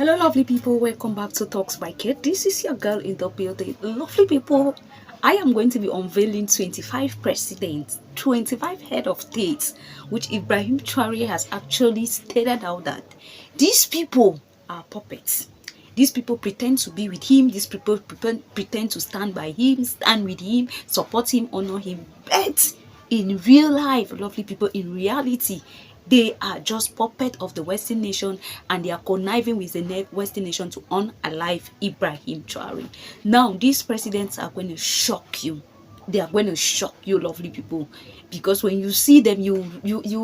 Hello, lovely people. Welcome back to Talks by Kate. This is your girl in the building. Lovely people, I am going to be unveiling 25 presidents, 25 head of states, which Ibrahim Traore has actually stated out that these people are puppets. These people pretend to be with him. These people pretend to stand by him, stand with him, support him, honor him. But in real life, lovely people, in reality, they are just puppet of the Western nation, and they are conniving with the Western nation to unalive Ibrahim Traore. Now, these presidents are going to shock you. They are going to shock you, lovely people, because when you see them, you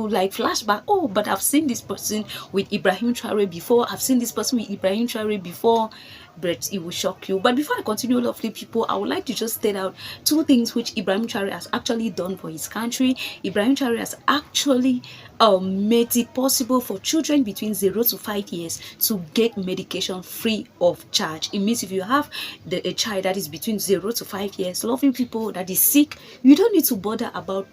like flashback. Oh, but I've seen this person with Ibrahim Traore before. I've seen this person with Ibrahim Traore before. But it will shock you. But before I continue, lovely people, I would like to just state out two things which Ibrahim Traore has actually done for his country. Ibrahim Traore has actually made it possible for children between 0 to 5 years to get medication free of charge. It means if you have a child that is between 0 to 5 years, lovely people, that is sick, you don't need to bother about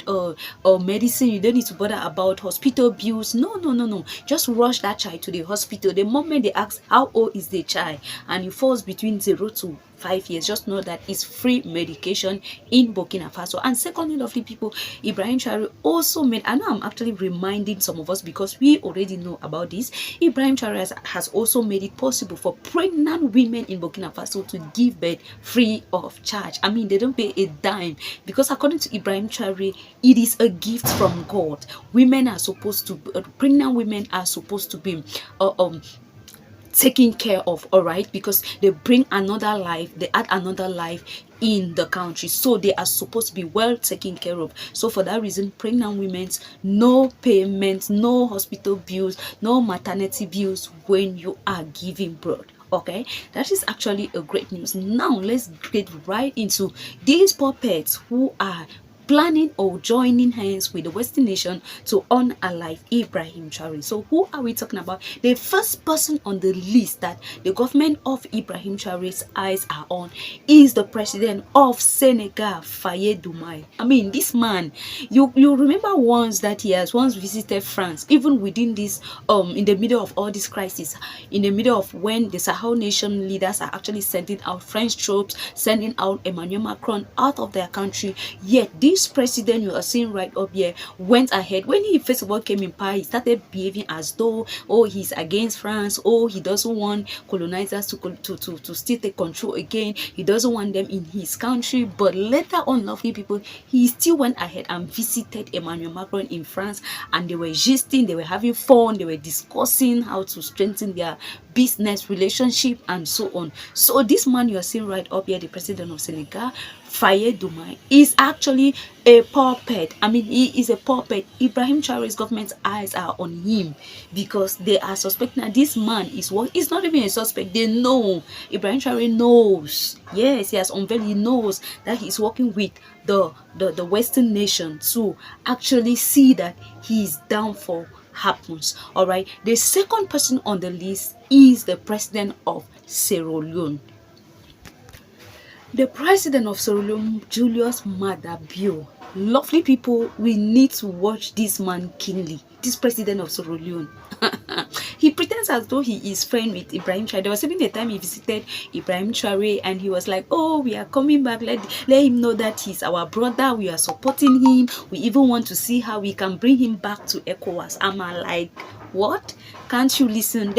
medicine. You don't need to bother about hospital bills. No. Just rush that child to the hospital. The moment they ask how old is the child and you falls between 0 to 5 years, just know that it's free medication in Burkina Faso. And secondly, lovely people, Ibrahim Traore also made, I know I'm actually reminding some of us because we already know about this, Ibrahim Traore has also made it possible for pregnant women in Burkina Faso to give birth free of charge. I mean, they don't pay a dime, because according to Ibrahim Traore, it is a gift from God. Women are supposed to, pregnant women are supposed to be taken care of, all right, because they bring another life, they add another life in the country, so they are supposed to be well taken care of. So for that reason, pregnant women, no payments, no hospital bills, no maternity bills when you are giving birth. Okay, that is actually a great news. Now let's get right into these puppets who are planning or joining hands with the Western nation to unalive Ibrahim Traore. So who are we talking about? The first person on the list that the government of Ibrahim Traore's eyes are on is the president of Senegal, Faye Dumai. I mean, this man, you remember once that he has once visited France, even within this in the middle of all this crisis, in the middle of when the Sahel nation leaders are actually sending out French troops, sending out Emmanuel Macron out of their country. Yet this president you are seeing right up here went ahead. When he first of all came in power, he started behaving as though, oh, he's against France, oh, he doesn't want colonizers to still take control again, he doesn't want them in his country. But later on, lovely people, he still went ahead and visited Emmanuel Macron in France, and they were gisting, they were having fun, they were discussing how to strengthen their business relationship and so on. So this man you are seeing right up here, the president of Senegal, Faye Dumai, is actually a puppet. I mean, he is a puppet. Ibrahim Traore's government's eyes are on him because they are suspecting that this man is what is not even a suspect. They know. Ibrahim Traore knows. Yes, he has unveiled. He knows that he's working with the Western nation to actually see that his downfall happens. All right. The second person on the list is the president of Sierra Leone. The president of Sierra Leone, Julius Maada Bio. Lovely people, we need to watch this man keenly. This president of Sierra Leone. He pretends as though he is friend with Ibrahim Traore. There was even the time he visited Ibrahim Traore and he was like, oh, we are coming back. Let him know that he's our brother. We are supporting him. We even want to see how we can bring him back to ECOWAS. I'm like, what? Can't you listen?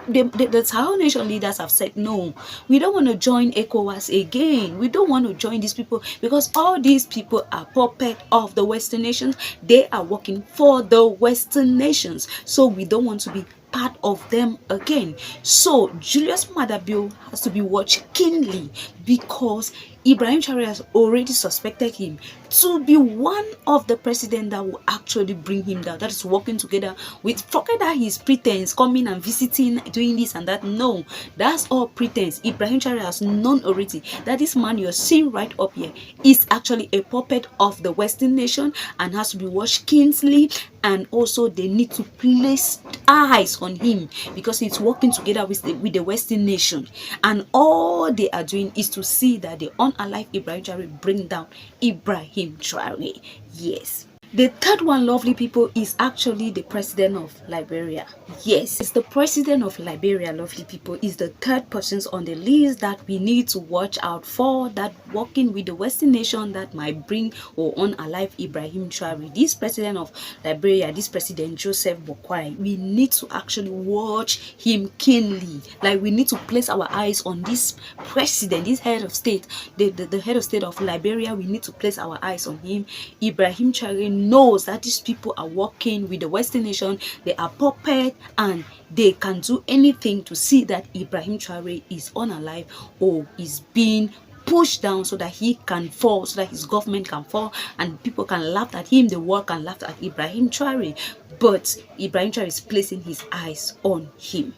The Sahel nation leaders have said, no, we don't want to join ECOWAS again. We don't want to join these people because all these people are puppet of the Western nations. They are working for the Western nations. So we don't want to be part of them again. So Julius Maada Bio has to be watched keenly because Ibrahim Traore has already suspected him to be one of the president that will actually bring him down. That is working together with, forget that his pretense, coming and visiting, doing this and that. No, that's all pretense. Ibrahim Traore has known already that this man you're seeing right up here is actually a puppet of the Western nation and has to be watched keenly. And also they need to place eyes on him because he's working together with the Western nation, and all they are doing is to see that the unalive Ibrahim Traore bring down Ibrahim Traore. Yes. The third one, lovely people, is actually the president of Liberia. Yes, it's the president of Liberia, lovely people, is the third person on the list that we need to watch out for, that working with the Western nation that might bring or unalive Ibrahim Traore. This president of Liberia, this president Joseph Boakai, we need to actually watch him keenly. Like, we need to place our eyes on this president, this head of state, the head of state of Liberia. We need to place our eyes on him. Ibrahim Traore knows that these people are working with the Western nation. They are puppet, and they can do anything to see that Ibrahim Traore is unalive or is being pushed down so that he can fall, so that his government can fall, and people can laugh at him, the world can laugh at Ibrahim Traore. But Ibrahim Traore is placing his eyes on him.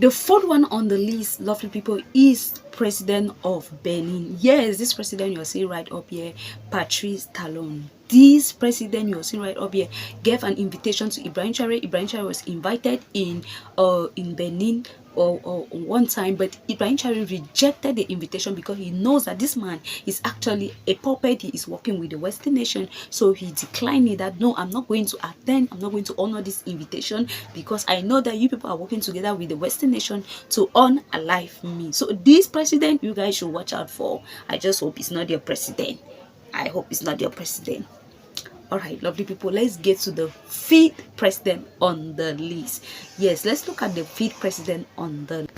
The fourth one on the list, lovely people, is president of Benin. Yes, this president you're seeing right up here, Patrice Talon. This president you're seeing right up here gave an invitation to Ibrahim Traore. Ibrahim Traore was invited in Benin or one time, but Ibrahim Traore rejected the invitation because he knows that this man is actually a puppet. He is working with the Western nation, so he declined it, that no, I'm not going to attend, I'm not going to honor this invitation, because I know that you people are working together with the Western nation to unalive me. So this president, you guys should watch out for. I just hope it's not your president. I hope it's not your president. All right, lovely people, let's get to the fifth president on the list. Yes, let's look at the fifth president on the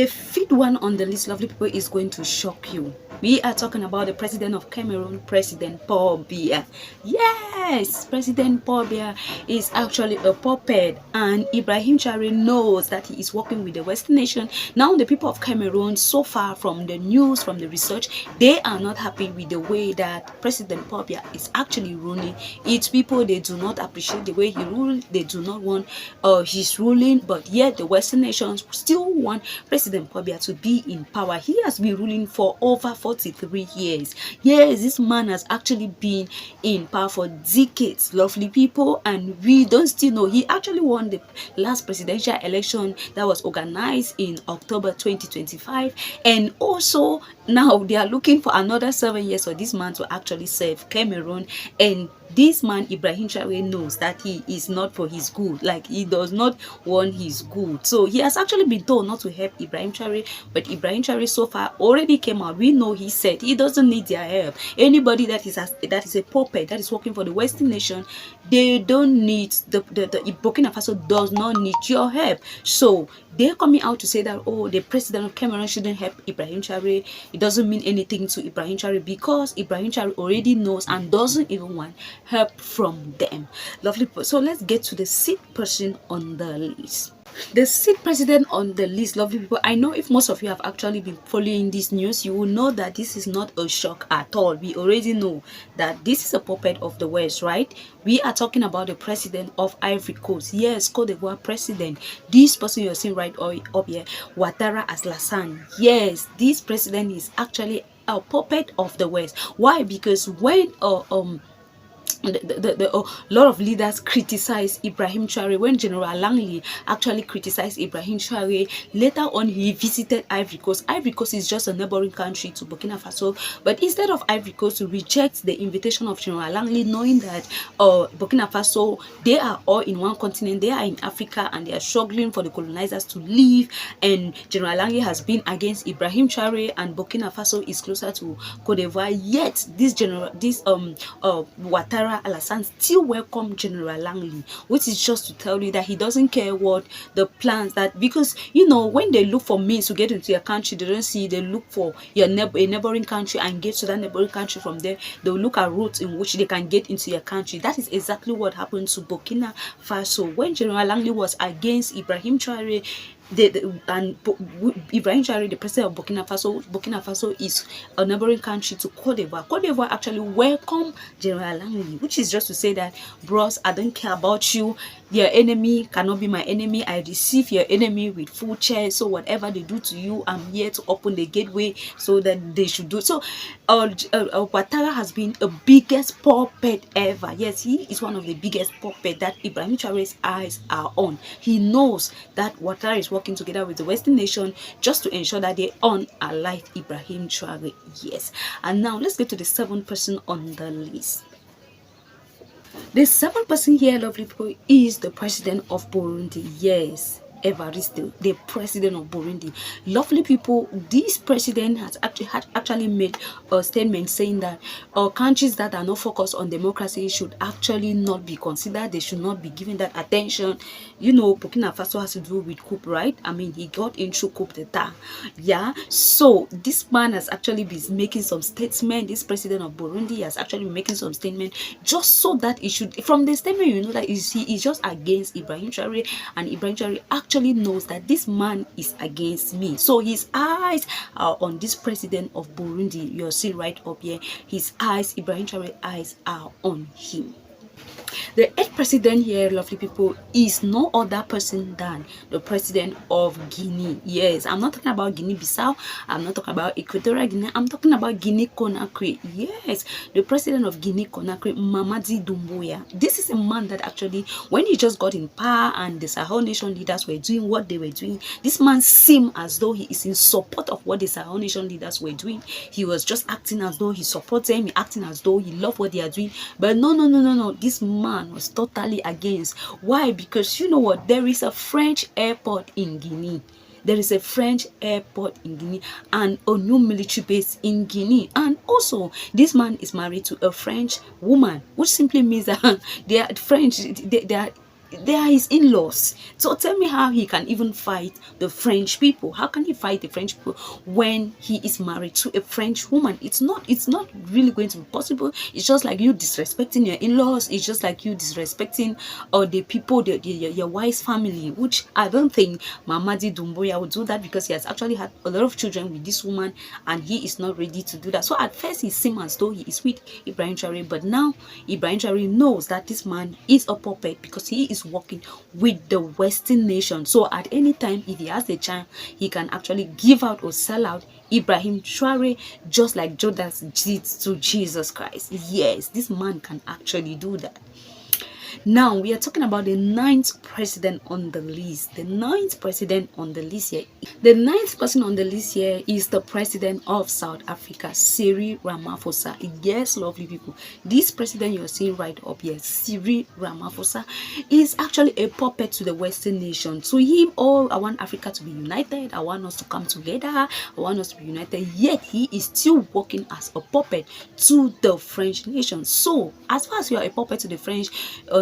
fifth one on the list, lovely people, is going to shock you. We are talking about the president of Cameroon, President Paul Biya. Yes, President Paul Biya is actually a puppet, and Ibrahim Traore knows that he is working with the Western nation. Now, the people of Cameroon, so far from the news, from the research, they are not happy with the way that President Paul Biya is actually ruling. Its people, they do not appreciate the way he rules. They do not want his ruling, but yet the Western nations still want President Paul Biya to be in power. He has been ruling for over 43 years. Yes, this man has actually been in power for decades, lovely people, and we don't still know. He actually won the last presidential election that was organized in October 2025, and also now they are looking for another 7 years for this man to actually serve Cameroon. And this man, Ibrahim Traore, knows that he is not for his good. Like, he does not want his good. So he has actually been told not to help Ibrahim Traore, but Ibrahim Traore so far already came out. We know he said he doesn't need their help. Anybody that is a puppet that is working for the Western nation, they don't need the Burkina Faso does not need your help. So they're coming out to say that, oh, the president of Cameroon shouldn't help Ibrahim Traore. It doesn't mean anything to Ibrahim Traore, because Ibrahim Traore already knows and doesn't even want help from them. Lovely. So let's get to the sixth person on the list. The sixth president on the list, lovely people, I know if most of you have actually been following this news, you will know that this is not a shock at all. We already know that this is a puppet of the West, right? We are talking about the president of Ivory Coast. Yes, Cote d'Ivoire president. This person you're seeing right up here, Ouattara Alassane. Yes, this president is actually a puppet of the West. Why? Because when a lot of leaders criticize Ibrahim Traore, when General Langley actually criticized Ibrahim Traore, later on he visited Ivory Coast. Ivory Coast is just a neighboring country to Burkina Faso, but instead of Ivory Coast to reject the invitation of General Langley, knowing that Burkina Faso, they are all in one continent, they are in Africa, and they are struggling for the colonizers to leave, and General Langley has been against Ibrahim Traore, and Burkina Faso is closer to Cote d'Ivoire, yet this Ouattara Alassane still welcome General Langley, which is just to tell you that he doesn't care what the plans that, because you know, when they look for means to get into your country, they don't see, they look for a neighboring country and get to that neighboring country. From there they will look at routes in which they can get into your country. That is exactly what happened to Burkina Faso when General Langley was against Ibrahim Traore. Ibrahim Traore, the president of Burkina Faso is a neighboring country to Cote d'Ivoire. Cote d'Ivoire actually welcomed General Langley, which is just to say that, bros, I don't care about you. Your enemy cannot be my enemy. I receive your enemy with full chest. So whatever they do to you, I'm here to open the gateway so that they should do. So Ouattara has been the biggest puppet ever. Yes, he is one of the biggest puppet that Ibrahim Traore's eyes are on. He knows that Ouattara is working together with the Western nation just to ensure that they unalive Ibrahim Traore. Yes. And now let's get to the seventh person on the list. The seventh person here, lovely people, is the president of Burundi. Yes, Evariste, the president of Burundi. Lovely people, this president has actually made a statement saying that countries that are not focused on democracy should actually not be considered. They should not be given that attention. You know, Burkina Faso has to do with coup, right? I mean, he got into coup d'etat. Yeah, so this man has actually been making some statement. This president of Burundi has actually been making some statement just so that it should, from the statement, you know that he is just against Ibrahim Traore, and Ibrahim Traore actually knows that this man is against me. So his eyes are on this president of Burundi. You're seeing right up here. His eyes, Ibrahim Traore eyes are on him. The eighth president here, lovely people, is no other person than the president of Guinea. Yes, I'm not talking about Guinea-Bissau. I'm not talking about Equatorial Guinea. I'm talking about Guinea-Conakry. Yes, the president of Guinea-Conakry, Mamadi Doumbouya. This is a man that actually, when he just got in power and the Sahel nation leaders were doing what they were doing, this man seemed as though he is in support of what the Sahel nation leaders were doing. He was just acting as though he supports them, acting as though he loves what they are doing. But no. This man was totally against. Why? Because you know what? There is a French airport in Guinea. There is a French airport in Guinea and a new military base in Guinea. And also, this man is married to a French woman, which simply means that they are French. They are his in-laws. So tell me how he can even fight the French people. How can he fight the French people when he is married to a French woman? It's not really going to be possible. It's just like you disrespecting your in-laws. It's just like you disrespecting the people, your wife's family, which I don't think Mamadi Doumbouya would do that, because he has actually had a lot of children with this woman and he is not ready to do that. So at first he seemed as though he is with Ibrahim Traore, but now Ibrahim Traore knows that this man is a puppet because he is working with the Western nation. So at any time, if he has the chance, he can actually give out or sell out Ibrahim Traore, just like Judas did to Jesus Christ. Yes, this man can actually do that. Now we are talking about the ninth president on the list. The ninth president on the list here. The ninth person on the list here is the president of South Africa, Cyril Ramaphosa. Yes, lovely people. This president you're seeing right up here, Cyril Ramaphosa, is actually a puppet to the Western nation. To him, I want Africa to be united. I want us to come together. I want us to be united. Yet he is still working as a puppet to the French nation. So as far as you are a puppet to the French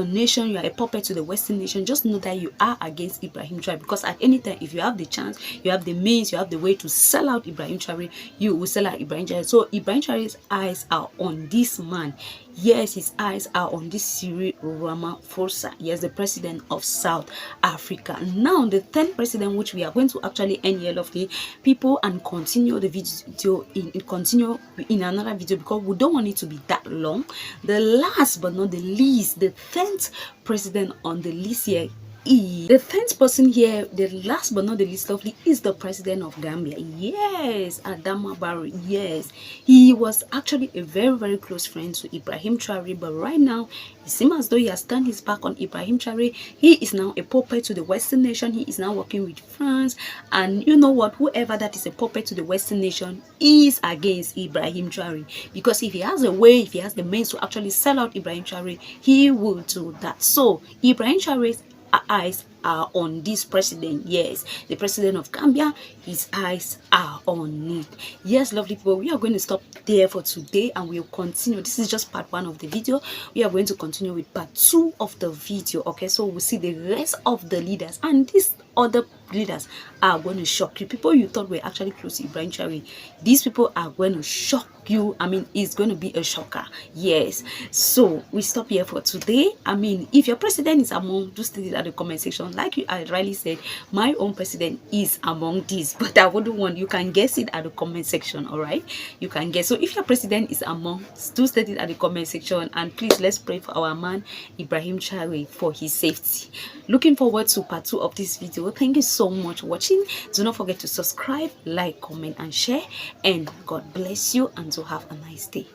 nation, you are a puppet to the Western nation, just know that you are against Ibrahim Traore, because at any time, if you have the chance, you have the means, you have the way to sell out Ibrahim Traore, you will sell out Ibrahim Traore. So Ibrahim Traore's eyes are on this man. Yes, his eyes are on this Cyril Ramaphosa. Yes, the president of South Africa. Now the 10th president, which we are going to actually end here, lovely people, and continue the video in another video, because we don't want it to be that long. The last but not the least, the 10th president on the list here, the 10th person here, the last but not the least, lovely, is the president of Gambia. Yes, Adama Barrow. Yes, he was actually a very close friend to Ibrahim Traore, but right now it seems as though he has turned his back on Ibrahim Traore. He is now a puppet to the Western nation. He is now working with France, and you know what, whoever that is a puppet to the Western nation is against Ibrahim Traore, because if he has a way, if he has the means to actually sell out Ibrahim Traore, he will do that. So Ibrahim Traore's eyes are on this president. Yes, the president of Gambia, his eyes are on it. Yes, lovely people, we are going to stop there for today and we'll continue. This is just part 1 of the video. We are going to continue with part 2 of the video. Okay, so we'll see the rest of the leaders, and these other leaders are going to shock you. People you thought were actually close to Ibrahim Traore, these people are going to shock you. I mean, it's going to be a shocker. Yes, so we stop here for today. I mean, if your president is among, do state it at the comment section. Like I rightly said, my own president is among these, but I wouldn't want, you can guess it at the comment section. All right, you can guess. So if your president is among, do state it at the comment section, and please let's pray for our man Ibrahim Traore for his safety. Looking forward to part 2 of this video. Thank you so much for watching. Do not forget to subscribe, like, comment and share, and God bless you, and to have a nice day.